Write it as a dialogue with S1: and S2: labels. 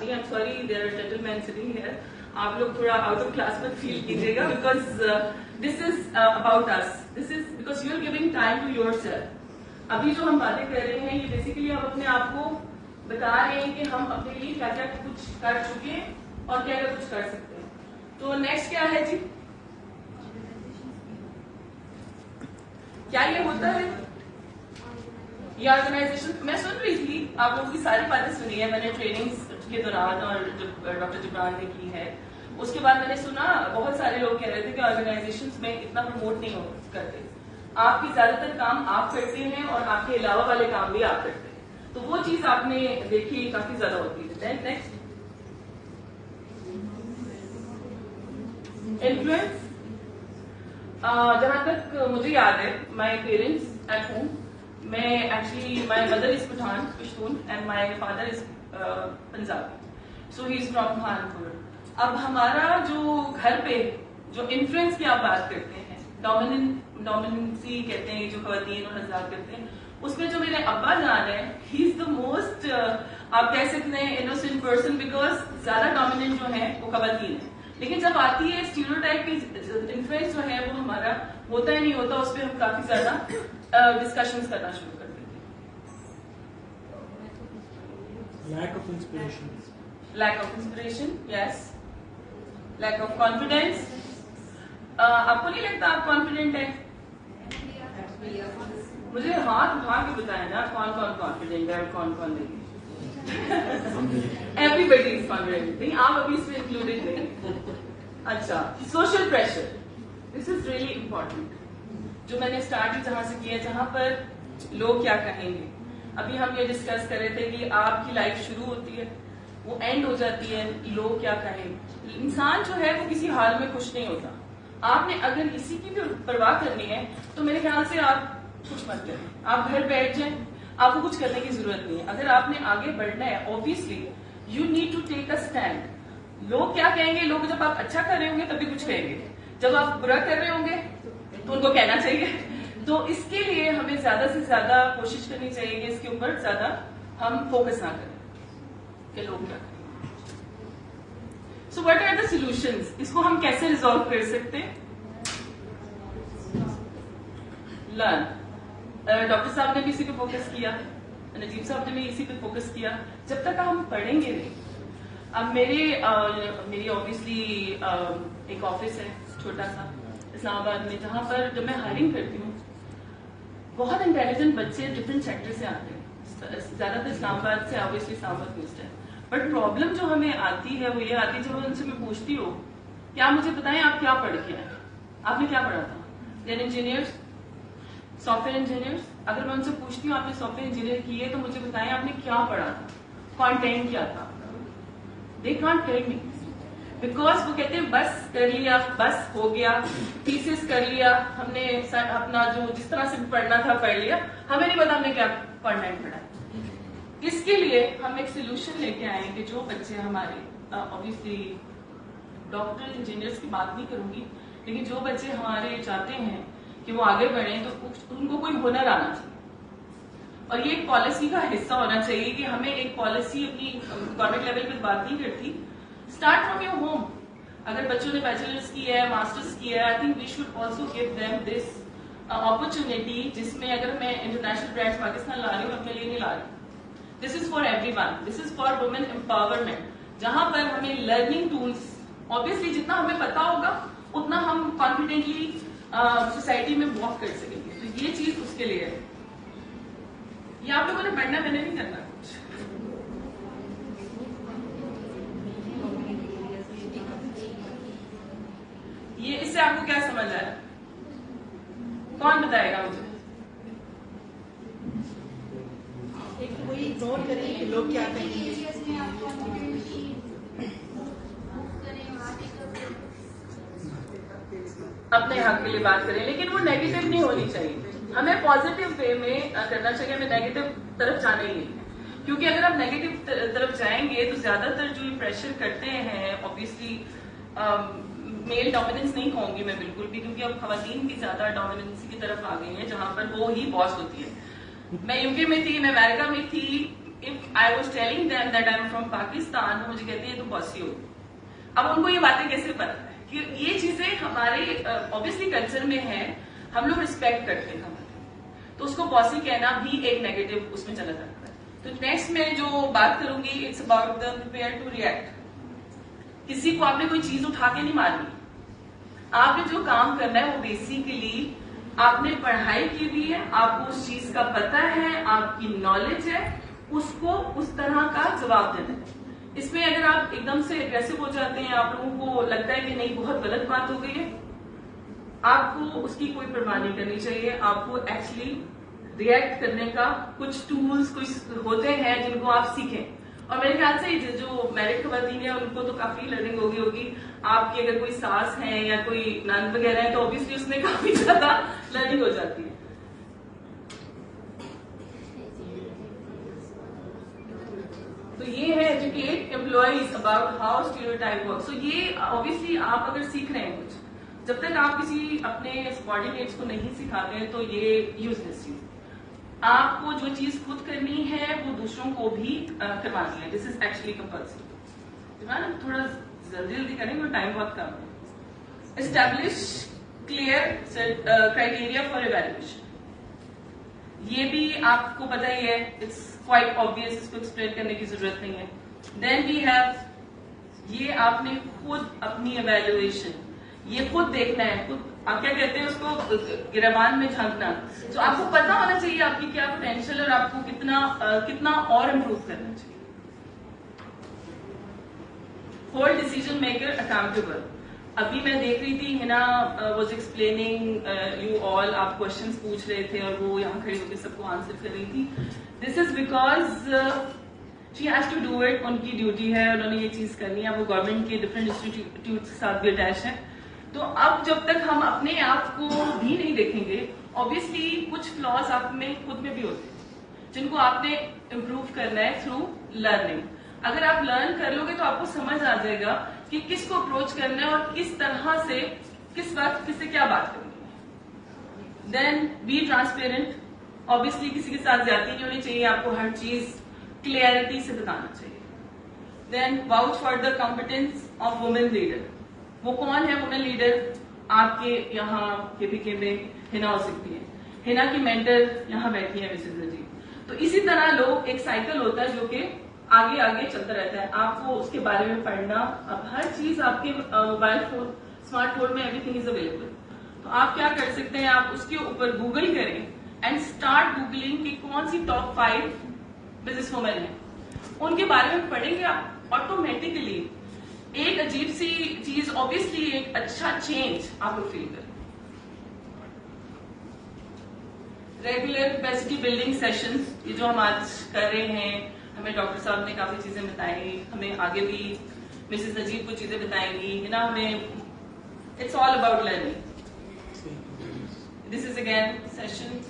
S1: नहीं, I am sorry, there are gentleman sitting here, आप लोग थोड़ा आउट ऑफ क्लास मत फील कीजिएगा, because this is about us, this is because you are giving time to yourself. अभी जो हम बातें कर रहे हैं ये बेसिकली हम अपने आप को बता रहे हैं कि हम अपने लिए क्या क्या कुछ कर चुके हैं और क्या क्या कुछ कर सकते हैं। तो नेक्स्ट क्या है जी, क्या ये होता है ये ऑर्गेनाइजेशन? मैं सुन रही थी, आप लोगों की सारी बातें सुनी है मैंने ट्रेनिंग्स के दौरान, और जब डॉक्टर जिब्रान ने की है उसके बाद मैंने सुना बहुत सारे लोग कह रहे थे कि ऑर्गेनाइजेशंस में इतना प्रमोट नहीं करते, आपके ज्यादातर काम आप करते हैं और आपके अलावा वाले काम भी आप करते हैं, तो वो चीज आपने देखी काफी ज्यादा होती है। Next, influence. जहां तक मुझे याद है, माय पेरेंट्स एट होम, मैं actually my mother is Pashtun and my father is Punjabi, so he is from Mahanpur. अब हमारा जो घर पे जो इन्फ्लुएंस की आप बात करते हैं, डोमिनेंसी कहते हैं जो खवातीन और हज़रात करते हैं, उसमें जो मेरे अब्बा जान है, ही इज द मोस्ट आप कह सकते हैं इनोसेंट पर्सन, बिकॉज ज्यादा डोमिनेंट जो है वो खवातीन है। लेकिन जब आती है स्टीरियोटाइप की इन्फ्लुएंस जो है वो हमारा होता है नहीं होता, उस पर हम काफी ज्यादा डिस्कशंस करना शुरू कर देते हैं।
S2: Lack of inspiration,
S1: yes, lack of confidence. आपको नहीं लगता आप कॉन्फिडेंट है? मुझे हाथ उठा के बताया ना कौन कौन कॉन्फिडेंट है और कौन कौन नहीं। एवरीबडी इज कॉन्फिडेंट, नहीं आप अभी इसमें इंक्लूडेड नहीं। अच्छा, social pressure, this is really important. जो मैंने स्टार्ट जहां से किया, जहां पर लोग क्या कहेंगे, अभी हम ये डिस्कस कर रहे थे कि आपकी लाइफ शुरू होती है, वो एंड हो जाती है, लोग क्या कहेंगे। इंसान जो है वो किसी हाल में खुश नहीं होता। आपने अगर इसी की भी परवाह करनी है तो मेरे ख्याल से आप कुछ मत करें, आप घर बैठ जाएं, आपको कुछ करने की जरूरत नहीं है। अगर आपने आगे बढ़ना है, obviously you need to take a stand. लोग क्या कहेंगे, लोग जब आप अच्छा कर रहे होंगे तभी कुछ कहेंगे, जब आप बुरा कर रहे होंगे तो उनको कहना चाहिए। तो इसके लिए हमें ज्यादा से ज्यादा कोशिश करनी चाहिए कि इसके ऊपर ज्यादा हम फोकस ना करें कि लोग क्या करें। So what are the solutions, इसको हम कैसे रिजॉल्व कर सकते हैं? लर्न। डॉक्टर साहब ने भी इसी पे फोकस किया, नजीब साहब ने भी इसी पे फोकस किया। जब तक हम पढ़ेंगे नहीं, अब मेरी ऑब्वियसली एक ऑफिस है छोटा सा इस्लामाबाद में, जहां पर जब मैं हायरिंग करती हूँ बहुत इंटेलिजेंट बच्चे डिफरेंट सेक्टर से आते हैं, ज्यादातर इस्लामाबाद से, ऑब्वियसली इस्लामाबाद बेस्ड है। बट प्रॉब्लम जो हमें आती है वो ये आती है, जब उनसे मैं पूछती हूँ क्या मुझे बताएं आप क्या पढ़ के आए, आपने क्या पढ़ा था? देन इंजीनियर्स, सॉफ्टवेयर इंजीनियर्स, अगर मैं उनसे पूछती हूँ आपने सॉफ्टवेयर इंजीनियर की है तो मुझे बताएं आपने क्या पढ़ा था, कंटेंट क्या था? They can't tell me, because वो कहते हैं बस कर लिया, बस हो गया, थीसिस कर लिया हमने, अपना जो जिस तरह से पढ़ना था पढ़ लिया, हमें नहीं पता हमने क्या कंटेंट पढ़ा। इसके लिए हम एक सोल्यूशन लेके आए कि जो बच्चे हमारे, ऑब्वियसली डॉक्टर इंजीनियर्स की बात नहीं करूंगी, लेकिन जो बच्चे हमारे चाहते हैं कि वो आगे बढ़े तो उनको कोई हुनर आना चाहिए, और ये एक पॉलिसी का हिस्सा होना चाहिए कि हमें एक पॉलिसी अपनी गवर्नमेंट लेवल पे बात नहीं करती, स्टार्ट फ्रॉम योर होम। अगर बच्चों ने बैचलर्स किया है, मास्टर्स किया है, I think we should also give them this opportunity, जिसमें अगर मैं इंटरनेशनल ब्रांड्स पाकिस्तान ला रही हूँ, अपने लिए नहीं ला रही, this is for everyone, this is for women empowerment, जहां पर हमें लर्निंग टूल्स, ऑब्वियसली जितना हमें पता होगा उतना हम कॉन्फिडेंटली सोसाइटी में वॉक कर सकेंगे। तो ये चीज उसके लिए है। ये आप लोगों ने पढ़ना, मैंने नहीं करना कुछ। ये इससे आपको क्या समझ आया, कौन बताएगा मुझे?
S3: एक वही नोट करें कि लोग क्या कहेंगे,
S1: अपने हक के लिए बात करें, लेकिन वो नेगेटिव नहीं होनी चाहिए, हमें पॉजिटिव वे में करना चाहिए, हमें नेगेटिव तरफ जाना ही नहीं। क्योंकि अगर आप नेगेटिव तरफ जाएंगे तो ज्यादातर जो प्रेशर करते हैं, ऑब्वियसली मेल डोमिनेंस नहीं होंगी मैं बिल्कुल भी, क्योंकि अब खवातीन भी ज्यादा डोमिनेंसी की तरफ आ गई हैं, जहां पर वो ही बॉस होती है। मैं यूके में थी, मैं अमेरिका में थी, if I was telling them that I am from Pakistan, मुझे कहते हैं तो बॉसी हो। अब उनको ये बातें कैसे पता है कि ये चीजें हमारे ऑब्वियसली कल्चर में है, हम लोग रिस्पेक्ट करते हैं हमारे, तो उसको बॉसी कहना भी एक नेगेटिव उसमें चला जाता है। तो नेक्स्ट में जो बात करूंगी, it's about the prepare to react. किसी को आपने कोई चीज उठा के नहीं मारनी, आपने जो काम करना है वो बेसिकली आपने पढ़ाई की हुई है, आपको उस चीज का पता है, आपकी नॉलेज है, उसको उस तरह का जवाब देना है। इसमें अगर आप एकदम से एग्रेसिव हो जाते हैं, आप लोगों को लगता है कि नहीं बहुत गलत बात हो गई है, आपको उसकी कोई परवाह नहीं करनी चाहिए। आपको एक्चुअली रिएक्ट करने का कुछ टूल्स कुछ होते हैं जिनको आप सीखें। और मेरे ख्याल से जो मैरिड खवातीन है उनको तो काफी लर्निंग होगी। आपकी अगर कोई सास है या कोई नंद वगैरह है तो ऑब्वियसली उसमें काफी ज्यादा लर्निंग हो जाती है। तो ये है educate employees about how stereotype work. So ये ऑब्वियसली आप अगर सीख रहे हैं कुछ, जब तक आप किसी अपने सबऑर्डिनेट्स को नहीं सिखाते हैं तो ये यूजलेस चीज। आपको जो चीज खुद करनी है वो दूसरों को भी करवानी है। This is actually compulsory. थोड़ा जल्दी जल्दी करेंगे, टाइम बहुत कम है। Establish clear criteria for evaluation. ये भी आपको पता ही है, इट्स क्वाइट ऑब्वियस, इसको एक्सप्लेन करने की जरूरत नहीं है। देन वी हैव, ये आपने खुद अपनी इवैल्यूएशन ये खुद देखना है, खुद आप क्या कहते हैं उसको, गिरबान में झांकना। तो आपको पता होना चाहिए आपकी क्या पोटेंशियल और आपको कितना और इम्प्रूव करना चाहिए। Hold decision maker accountable. अभी मैं देख रही थी, Hina was explaining you all, आप क्वेश्चंस पूछ रहे थे और वो यहाँ खड़ी होकर सबको आंसर कर रही थी। This is because she has to do it, उनकी ड्यूटी है, उन्होंने ये चीज करनी है। वो गवर्नमेंट के डिफरेंट इंस्टीट्यूट के साथ भी अटैच है। तो अब जब तक हम अपने आप को भी नहीं देखेंगे, ऑब्वियसली कुछ फ्लॉज आप में खुद में भी होते हैं जिनको आपने इम्प्रूव करना है थ्रू लर्निंग। अगर आप लर्न कर लोगे तो आपको समझ आ जाएगा कि किसको अप्रोच करना है और किस तरह से किस वक्त किससे क्या बात करनी है। Then be transparent. ऑब्वियसली किसी के साथ ज्यादती नहीं होनी चाहिए, आपको हर चीज क्लियरिटी से बताना चाहिए। Then vouch for the competence of women leader. वो कौन है वुमेन लीडर? आपके यहाँ केपीके में हिना हो सकती है, हिना की मेंटर यहाँ बैठी है मिसेज नजीब। तो इसी तरह लोग, एक साइकिल होता है जो कि आगे आगे चलता रहता है। आपको उसके बारे में पढ़ना, अब हर चीज आपके मोबाइल फोन स्मार्टफोन में एवरीथिंग इज अवेलेबल। तो आप क्या कर सकते हैं, आप उसके ऊपर गूगल करें एंड स्टार्ट गूगलिंग कि कौन सी टॉप 5 बिजनेस वुमेन है, उनके बारे में पढ़ेंगे आप ऑटोमेटिकली एक अजीब सी चीज, ऑब्वियसली एक अच्छा चेंज आप लोग फील करें। रेगुलर कैपेसिटी बिल्डिंग सेशंस, ये जो हम आज कर रहे हैं, हमें डॉक्टर साहब ने काफी चीजें बताई, हमें आगे भी मिसेस नजीब को चीजें बताएंगी, है ना। हमें it's all about learning. This is again session